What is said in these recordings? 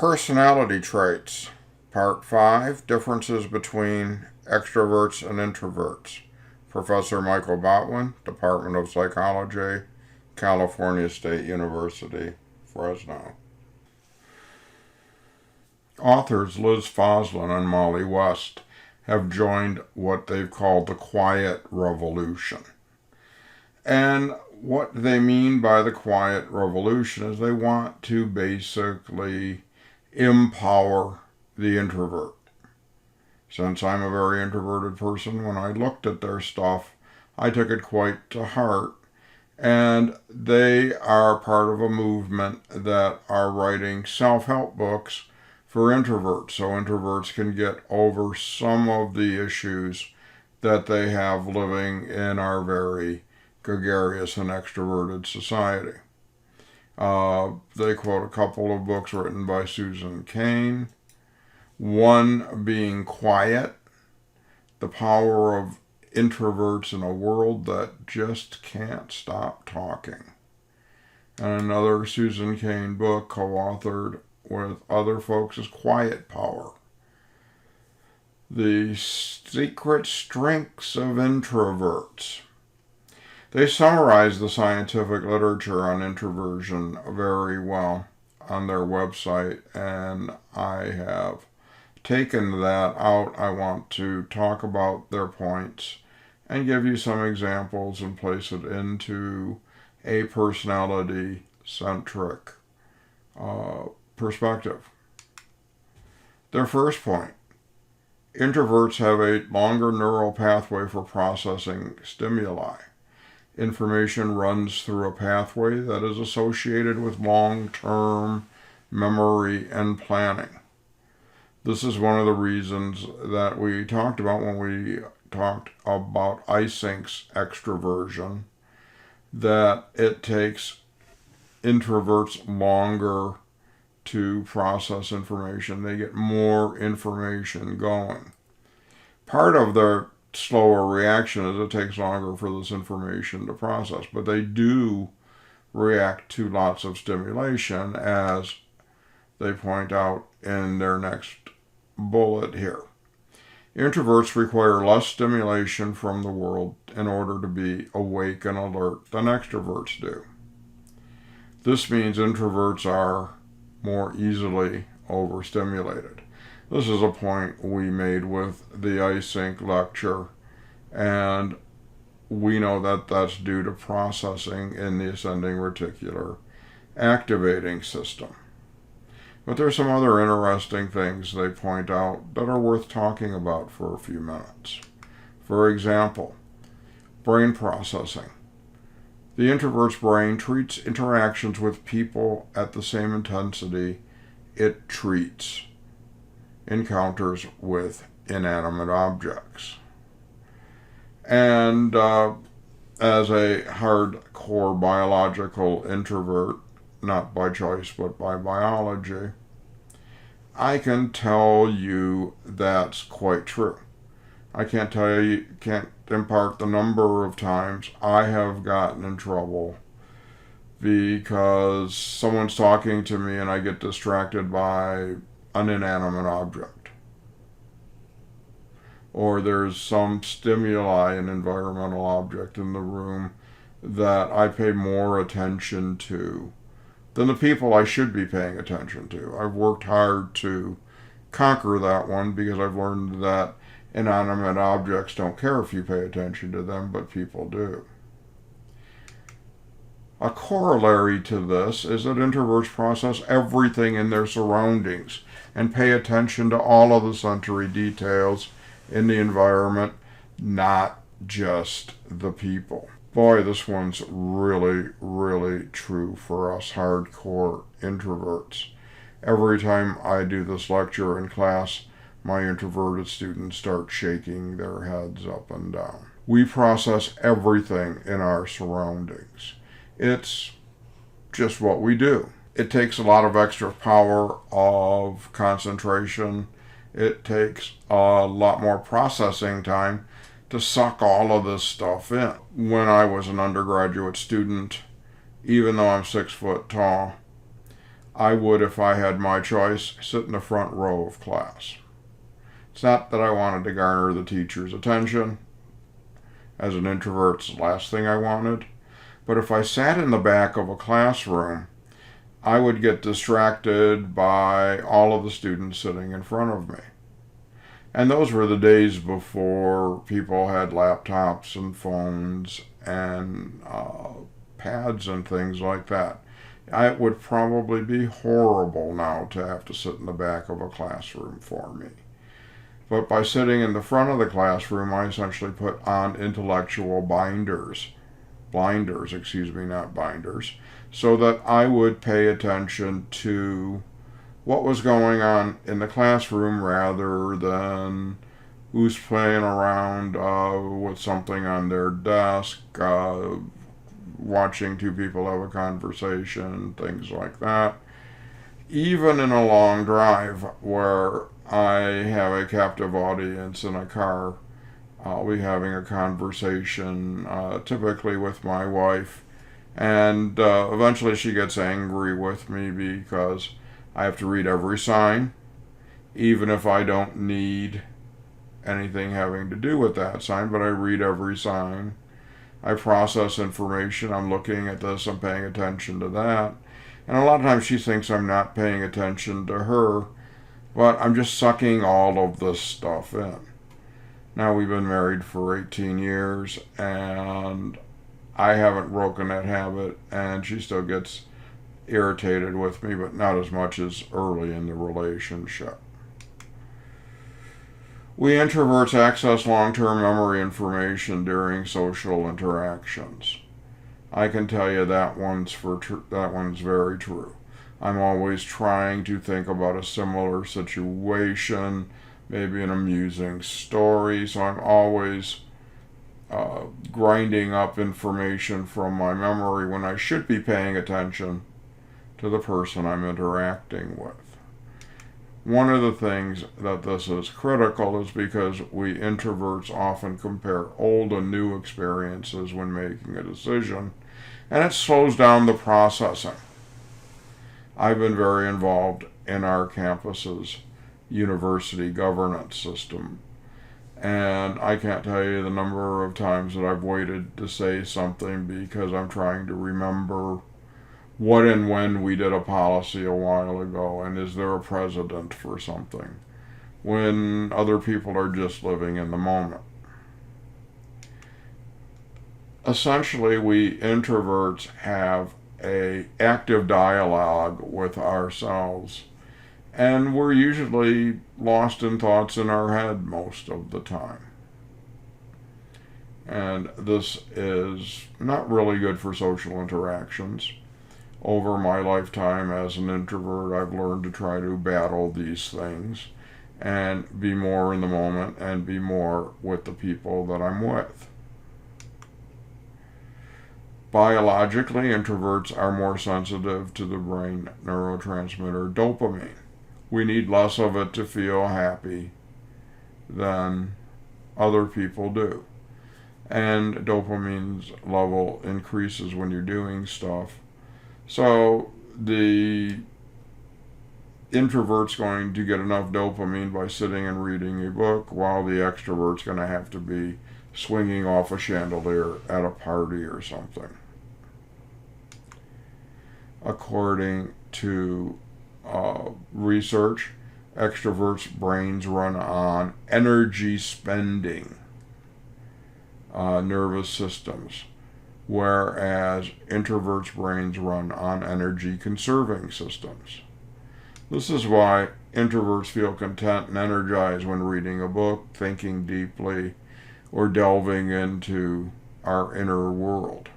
Personality traits. Part 5, Differences between Extroverts and Introverts. Professor Michael Botwin, Department of Psychology, California State University, Fresno. Authors Liz Foslin and Molly West have joined what they've called the Quiet Revolution. And what they mean by the Quiet Revolution is they want to basically empower the introvert. Since I'm a very introverted person, when I looked at their stuff, I took it quite to heart. And they are part of a movement that are writing self-help books for introverts, so introverts can get over some of the issues that they have living in our very gregarious and extroverted society. They quote a couple of books written by Susan Cain. One being Quiet, The Power of Introverts in a World That Just Can't Stop Talking. And another Susan Cain book co-authored with other folks is Quiet Power. The Secret Strengths of Introverts. They summarize the scientific literature on introversion very well on their website, and I have taken that out. I want to talk about their points and give you some examples and place it into a personality-centric perspective. Their first point: introverts have a longer neural pathway for processing stimuli. Information runs through a pathway that is associated with long-term memory and planning. This is one of the reasons that we talked about when we talked about Eysink's extroversion, that it takes introverts longer to process information. They get more information going. Part of their slower reaction is it takes longer for this information to process, but they do react to lots of stimulation, as they point out in their next bullet here. Introverts require less stimulation from the world in order to be awake and alert than extroverts do. This means introverts are more easily overstimulated. This is a point we made with the Eysenck lecture, and we know that that's due to processing in the ascending reticular activating system. But there's some other interesting things they point out that are worth talking about for a few minutes. For example, brain processing. The introvert's brain treats interactions with people at the same intensity it treats encounters with inanimate objects. And as a hardcore biological introvert, not by choice but by biology, I can tell you that's quite true. I can't impart the number of times I have gotten in trouble because someone's talking to me and I get distracted by an inanimate object. Or there's some stimuli, an environmental object in the room that I pay more attention to than the people I should be paying attention to. I've worked hard to conquer that one because I've learned that inanimate objects don't care if you pay attention to them, but people do. A corollary to this is that introverts process everything in their surroundings and pay attention to all of the sensory details in the environment, not just the people. Boy, this one's really, really true for us hardcore introverts. Every time I do this lecture in class, my introverted students start shaking their heads up and down. We process everything in our surroundings. It's just what we do. It takes a lot of extra power of concentration. It takes a lot more processing time to suck all of this stuff in. When I was an undergraduate student, even though I'm 6 foot tall, I would, if I had my choice, sit in the front row of class. It's not that I wanted to garner the teacher's attention. As an introvert, it's the last thing I wanted. But if I sat in the back of a classroom, I would get distracted by all of the students sitting in front of me. And those were the days before people had laptops and phones and pads and things like that. It would probably be horrible now to have to sit in the back of a classroom for me. But by sitting in the front of the classroom, I essentially put on intellectual blinders, not binders, so that I would pay attention to what was going on in the classroom rather than who's playing around with something on their desk, watching two people have a conversation, things like that. Even in a long drive where I have a captive audience in a car, I'll be having a conversation, typically with my wife, and eventually she gets angry with me because I have to read every sign, even if I don't need anything having to do with that sign, but I read every sign. I process information. I'm looking at this, I'm paying attention to that. And a lot of times she thinks I'm not paying attention to her, but I'm just sucking all of this stuff in. Now, we've been married for 18 years, and I haven't broken that habit, and she still gets irritated with me, but not as much as early in the relationship. We introverts access long-term memory information during social interactions. I can tell you that one's very true. I'm always trying to think about a similar situation, maybe an amusing story, so I'm always grinding up information from my memory when I should be paying attention to the person I'm interacting with. One of the things that this is critical is because we introverts often compare old and new experiences when making a decision, and it slows down the processing. I've been very involved in our campus's university governance system, and I can't tell you the number of times that I've waited to say something because I'm trying to remember what and when we did a policy a while ago, and is there a precedent for something, when other people are just living in the moment. Essentially, we introverts have a active dialogue with ourselves, and we're usually lost in thoughts in our head most of the time. And this is not really good for social interactions. Over my lifetime as an introvert, I've learned to try to battle these things and be more in the moment and be more with the people that I'm with. Biologically, introverts are more sensitive to the brain neurotransmitter dopamine. We need less of it to feel happy than other people do. And dopamine's level increases when you're doing stuff. So the introvert's going to get enough dopamine by sitting and reading a book, while the extrovert's going to have to be swinging off a chandelier at a party or something. According to research, extroverts' brains run on energy spending nervous systems, whereas introverts' brains run on energy conserving systems. This is why introverts feel content and energized when reading a book, thinking deeply, or delving into our inner world,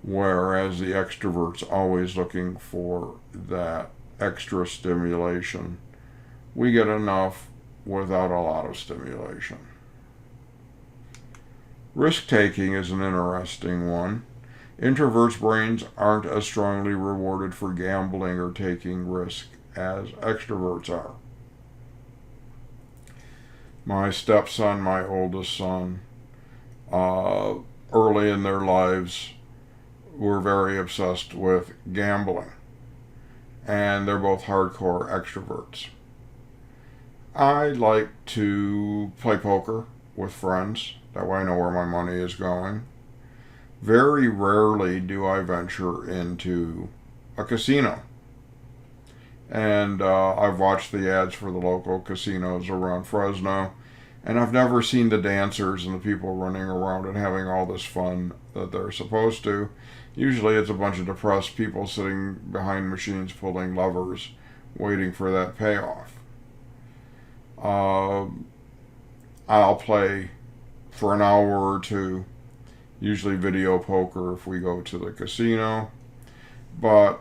whereas the extrovert's always looking for that extra stimulation. We get enough without a lot of stimulation. Risk-taking is an interesting one. Introverts' brains aren't as strongly rewarded for gambling or taking risk as extroverts are. My stepson, my oldest son, early in their lives were very obsessed with gambling. and they're both hardcore extroverts. I like to play poker with friends. That way I know where my money is going. Very rarely do I venture into a casino. And I've watched the ads for the local casinos around Fresno, and I've never seen the dancers and the people running around and having all this fun that they're supposed to. Usually it's a bunch of depressed people sitting behind machines pulling levers, waiting for that payoff. I'll play for an hour or two, usually video poker if we go to the casino, but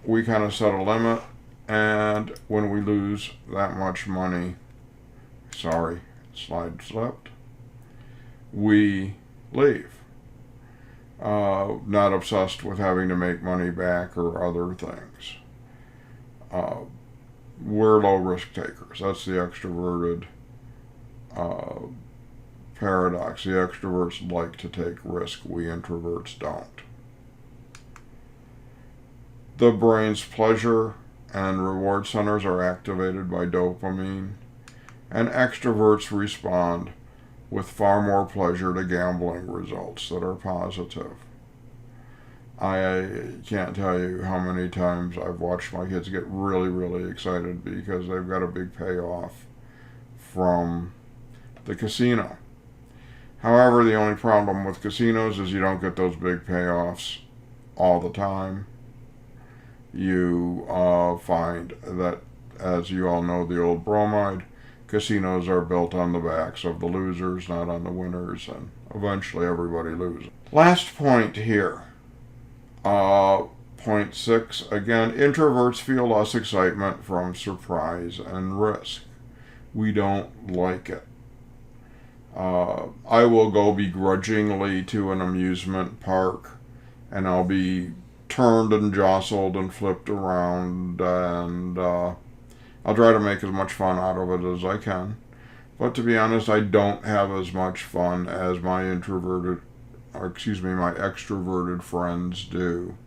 we kind of set a limit, and when we lose that much money, sorry, slide slipped, we leave. Not obsessed with having to make money back or other things. We're low risk takers. That's the extroverted paradox. The extroverts like to take risk. We introverts don't. The brain's pleasure and reward centers are activated by dopamine, and extroverts respond with far more pleasure to gambling results that are positive. I can't tell you how many times I've watched my kids get really, really excited because they've got a big payoff from the casino. However, the only problem with casinos is you don't get those big payoffs all the time. You find that, as you all know, the old bromide, casinos are built on the backs of the losers, not on the winners, and eventually everybody loses. Last point here. Point 6, again, introverts feel less excitement from surprise and risk. We don't like it. I will go begrudgingly to an amusement park, and I'll be turned and jostled and flipped around, and I'll try to make as much fun out of it as I can. But to be honest, I don't have as much fun as my my extroverted friends do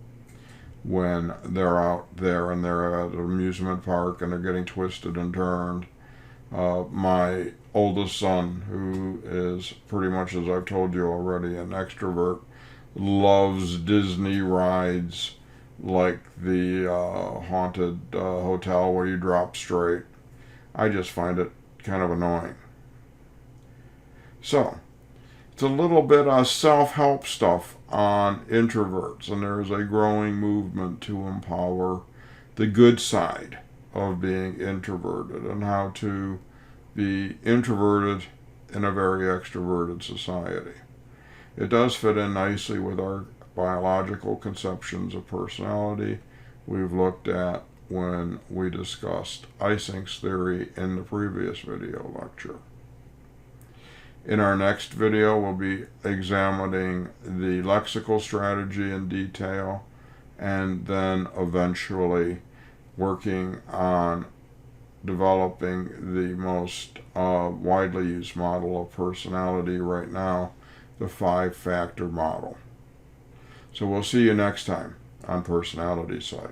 when they're out there and they're at an amusement park and they're getting twisted and turned. My oldest son, who is pretty much, as I've told you already, an extrovert, loves Disney rides like the haunted hotel where you drop straight. I just find it kind of annoying. So, it's a little bit of self-help stuff on introverts, and there is a growing movement to empower the good side of being introverted and how to be introverted in a very extroverted society. It does fit in nicely with our biological conceptions of personality we've looked at when we discussed Eysenk's theory in the previous video lecture. In our next video, we'll be examining the lexical strategy in detail, and then eventually working on developing the most widely used model of personality right now, the 5-factor model. So we'll see you next time on Personality Psych.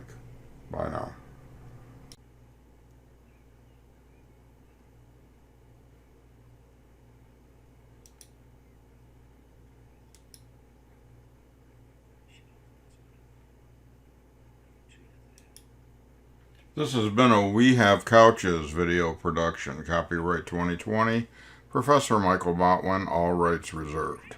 Bye now. This has been a We Have Couches video production. Copyright 2020. Professor Michael Botwin. All rights reserved.